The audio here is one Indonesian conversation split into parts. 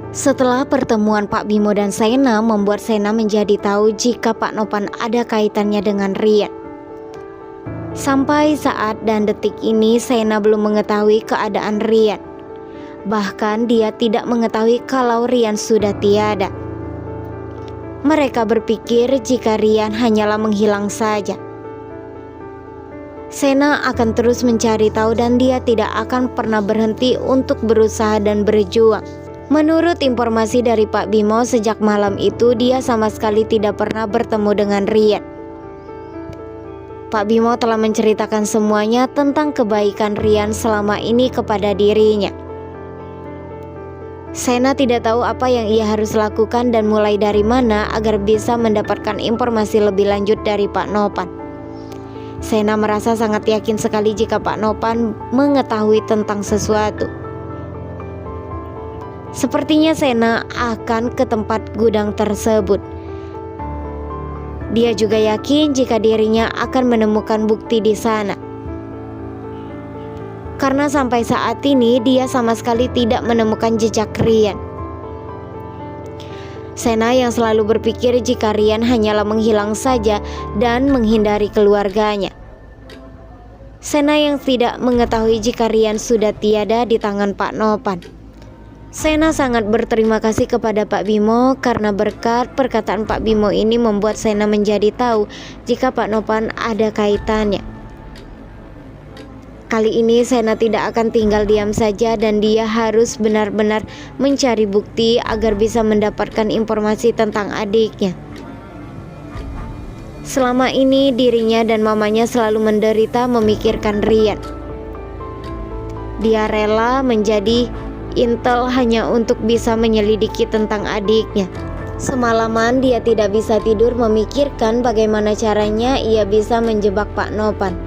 Setelah pertemuan Pak Bimo dan Sena membuat Sena menjadi tahu jika Pak Nopan ada kaitannya dengan Rian. Sampai saat dan detik ini Sena belum mengetahui keadaan Rian. Bahkan dia tidak mengetahui kalau Rian sudah tiada. Mereka berpikir jika Rian hanyalah menghilang saja. Sena akan terus mencari tahu dan dia tidak akan pernah berhenti untuk berusaha dan berjuang. Menurut informasi dari Pak Bimo, sejak malam itu dia sama sekali tidak pernah bertemu dengan Rian. Pak Bimo telah menceritakan semuanya tentang kebaikan Rian selama ini kepada dirinya. Sena tidak tahu apa yang ia harus lakukan dan mulai dari mana agar bisa mendapatkan informasi lebih lanjut dari Pak Nopan. Sena merasa sangat yakin sekali jika Pak Nopan mengetahui tentang sesuatu. Sepertinya Sena akan ke tempat gudang tersebut. Dia juga yakin jika dirinya akan menemukan bukti di sana. Karena sampai saat ini dia sama sekali tidak menemukan jejak Rian. Sena yang selalu berpikir jika Rian hanyalah menghilang saja dan menghindari keluarganya. Sena yang tidak mengetahui jika Rian sudah tiada di tangan Pak Nopan. Sena sangat berterima kasih kepada Pak Bimo karena berkat perkataan Pak Bimo ini membuat Sena menjadi tahu jika Pak Nopan ada kaitannya. Kali ini Sena tidak akan tinggal diam saja dan dia harus benar-benar mencari bukti agar bisa mendapatkan informasi tentang adiknya. Selama ini dirinya dan mamanya selalu menderita memikirkan Rian. Dia rela menjadi intel hanya untuk bisa menyelidiki tentang adiknya. Semalaman dia tidak bisa tidur memikirkan bagaimana caranya ia bisa menjebak Pak Nopan,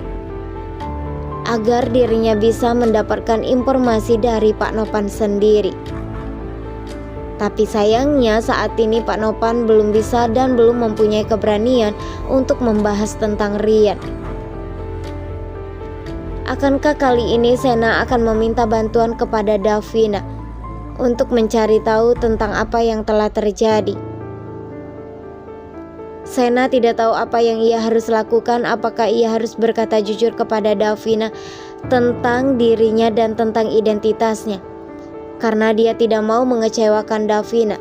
agar dirinya bisa mendapatkan informasi dari Pak Nopan sendiri. Tapi sayangnya saat ini Pak Nopan belum bisa dan belum mempunyai keberanian untuk membahas tentang Rian. Akankah kali ini Sena akan meminta bantuan kepada Davina untuk mencari tahu tentang apa yang telah terjadi? Sena tidak tahu apa yang ia harus lakukan. Apakah ia harus berkata jujur kepada Davina tentang dirinya dan tentang identitasnya, karena dia tidak mau mengecewakan Davina.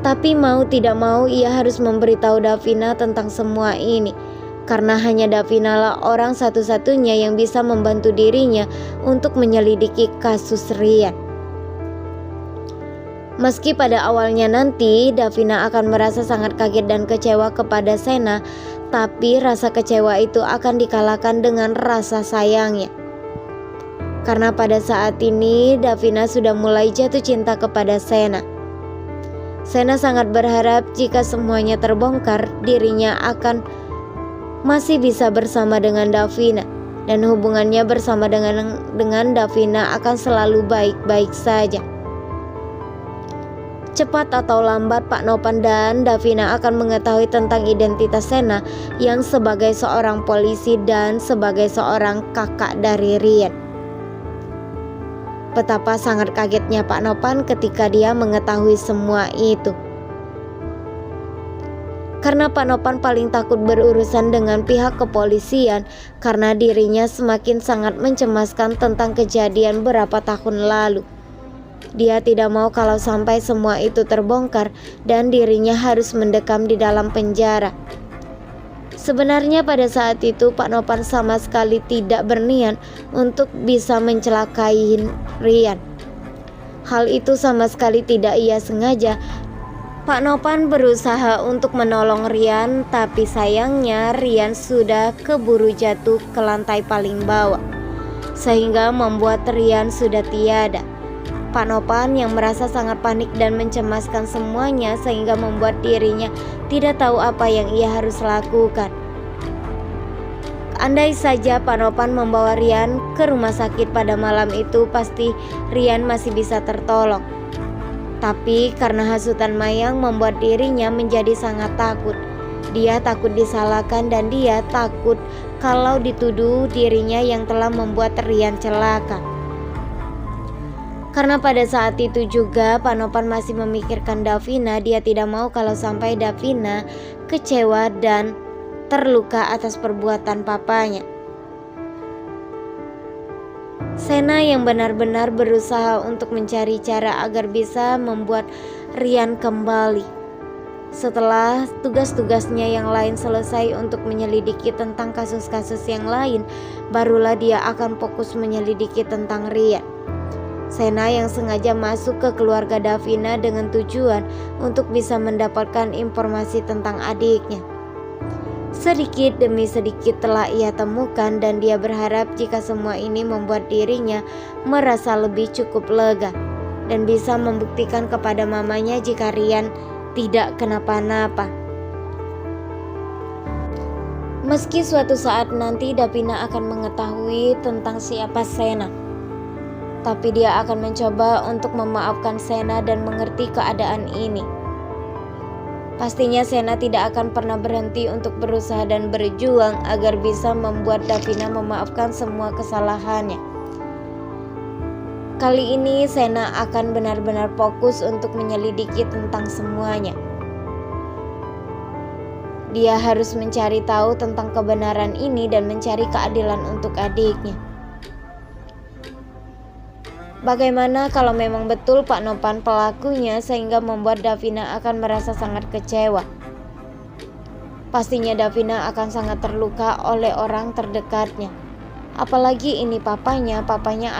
Tapi mau tidak mau ia harus memberitahu Davina tentang semua ini, karena hanya Davina lah orang satu-satunya yang bisa membantu dirinya untuk menyelidiki kasus Rian. Meski pada awalnya nanti Davina akan merasa sangat kaget dan kecewa kepada Sena, tapi rasa kecewa itu akan dikalahkan dengan rasa sayangnya. Karena pada saat ini Davina sudah mulai jatuh cinta kepada Sena. Sena sangat berharap jika semuanya terbongkar, dirinya akan masih bisa bersama dengan Davina dan hubungannya bersama dengan Davina akan selalu baik-baik saja. Cepat atau lambat Pak Nopan dan Davina akan mengetahui tentang identitas Sena yang sebagai seorang polisi dan sebagai seorang kakak dari Rian. Betapa sangat kagetnya Pak Nopan ketika dia mengetahui semua itu. Karena Pak Nopan paling takut berurusan dengan pihak kepolisian karena dirinya semakin sangat mencemaskan tentang kejadian beberapa tahun lalu. Dia tidak mau kalau sampai semua itu terbongkar dan dirinya harus mendekam di dalam penjara. Sebenarnya pada saat itu Pak Nopan sama sekali tidak berniat untuk bisa mencelakai Rian. Hal itu sama sekali tidak ia sengaja. Pak Nopan berusaha untuk menolong Rian, tapi sayangnya Rian sudah keburu jatuh ke lantai paling bawah, sehingga membuat Rian sudah tiada. Pak Nopan yang merasa sangat panik dan mencemaskan semuanya sehingga membuat dirinya tidak tahu apa yang ia harus lakukan. Andai saja Pak Nopan membawa Rian ke rumah sakit pada malam itu, pasti Rian masih bisa tertolong. Tapi karena hasutan Mayang membuat dirinya menjadi sangat takut. Dia takut disalahkan dan dia takut kalau dituduh dirinya yang telah membuat Rian celaka. Karena pada saat itu juga Pak Nopan masih memikirkan Davina, dia tidak mau kalau sampai Davina kecewa dan terluka atas perbuatan papanya. Sena yang benar-benar berusaha untuk mencari cara agar bisa membuat Rian kembali. Setelah tugas-tugasnya yang lain selesai untuk menyelidiki tentang kasus-kasus yang lain, barulah dia akan fokus menyelidiki tentang Rian. Sena yang sengaja masuk ke keluarga Davina dengan tujuan untuk bisa mendapatkan informasi tentang adiknya. Sedikit demi sedikit telah ia temukan dan dia berharap jika semua ini membuat dirinya merasa lebih cukup lega dan bisa membuktikan kepada mamanya jika Rian tidak kenapa-napa. Meski suatu saat nanti Davina akan mengetahui tentang siapa Sena, tapi dia akan mencoba untuk memaafkan Sena dan mengerti keadaan ini. Pastinya Sena tidak akan pernah berhenti untuk berusaha dan berjuang agar bisa membuat Davina memaafkan semua kesalahannya. Kali ini Sena akan benar-benar fokus untuk menyelidiki tentang semuanya. Dia harus mencari tahu tentang kebenaran ini dan mencari keadilan untuk adiknya. Bagaimana kalau memang betul Pak Nopan pelakunya sehingga membuat Davina akan merasa sangat kecewa? Pastinya Davina akan sangat terluka oleh orang terdekatnya. Apalagi ini papanya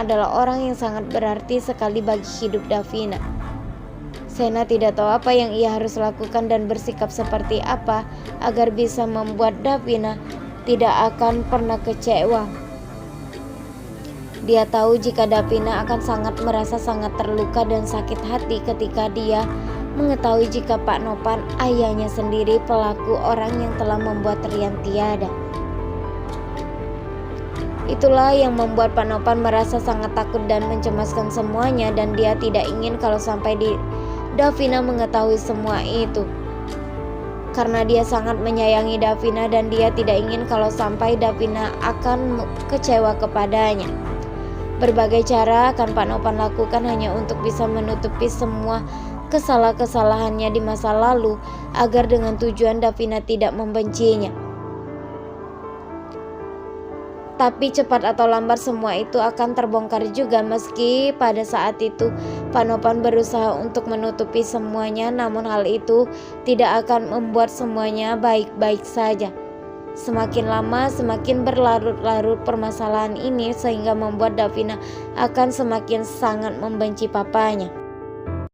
adalah orang yang sangat berarti sekali bagi hidup Davina. Sena tidak tahu apa yang ia harus lakukan dan bersikap seperti apa agar bisa membuat Davina tidak akan pernah kecewa. Dia tahu jika Davina akan sangat merasa sangat terluka dan sakit hati ketika dia mengetahui jika Pak Nopan ayahnya sendiri pelaku orang yang telah membuat Rian tiada. Itulah yang membuat Pak Nopan merasa sangat takut dan mencemaskan semuanya dan dia tidak ingin kalau sampai Davina mengetahui semua itu. Karena dia sangat menyayangi Davina dan dia tidak ingin kalau sampai Davina akan kecewa kepadanya. Berbagai cara akan Pak Nopan lakukan hanya untuk bisa menutupi semua kesalahan-kesalahannya di masa lalu agar dengan tujuan Davina tidak membencinya. Tapi cepat atau lambat semua itu akan terbongkar juga meski pada saat itu Pak Nopan berusaha untuk menutupi semuanya, namun hal itu tidak akan membuat semuanya baik-baik saja. Semakin lama semakin berlarut-larut permasalahan ini sehingga membuat Davina akan semakin sangat membenci papanya.